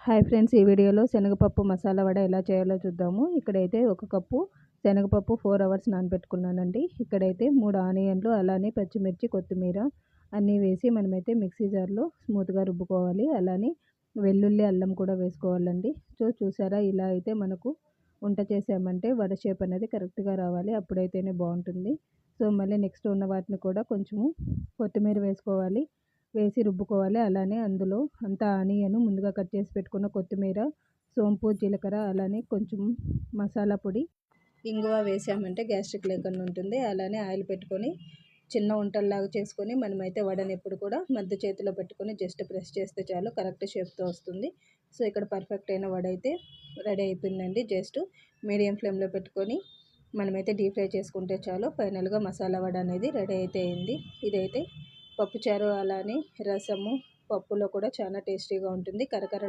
Hi friends, ఈ వీడియోలో శనగపప్పు మసాలా వడ ఎలా చేయాలో చూద్దాము. ఇక్కడైతే ఒక కప్పు శనగపప్పు 4 అవర్స్ నానబెట్టుకున్నానండి. ఇక్కడైతే 3 ఆనియన్లు, అలానే పచ్చిమిర్చి, కొత్తిమీర అన్నీ వేసి మనమైతే మిక్సీ జార్లో స్మూత్గా రుబ్బుకోవాలి. అలానే వెల్లుల్లి, అల్లం కూడా వేసుకోవాలండి. చూసారా, ఇలా అయితే మనకు వంట చేసామంటే వడ షేప్ అనేది కరెక్ట్గా రావాలి. అప్పుడైతేనే బాగుంటుంది. మళ్ళీ నెక్స్ట్ ఉన్న వాటిని కూడా కొంచెము కొత్తిమీర వేసుకోవాలి, వేసి రుబ్బుకోవాలి. అలానే అందులో అంతా ఆనియన్, ముందుగా కట్ చేసి పెట్టుకున్న కొత్తిమీర, సోంపు, జీలకర్ర, అలానే కొంచెం మసాలా పొడి, ఇంగువ వేసామంటే గ్యాస్ట్రిక్ లేకుండా ఉంటుంది. అలానే ఆయిల్ పెట్టుకొని చిన్న వంటల్లాగా చేసుకొని మనమైతే వడని ఎప్పుడు కూడా మధ్య చేతిలో పెట్టుకొని జస్ట్ ప్రెస్ చేస్తే చాలు, కరెక్ట్ షేప్తో వస్తుంది. ఇక్కడ పర్ఫెక్ట్ అయిన వడ అయితే రెడీ అయిపోయిందండి. జస్ట్ మీడియం ఫ్లేమ్లో పెట్టుకొని మనమైతే డీప్ ఫ్రై చేసుకుంటే చాలు. ఫైనల్గా మసాలా వడ అనేది రెడీ అయితే అయింది. ఇదైతే పప్పుచారు, అలానే రసము, పప్పులో కూడా చాలా టేస్టీగా ఉంటుంది. కరకర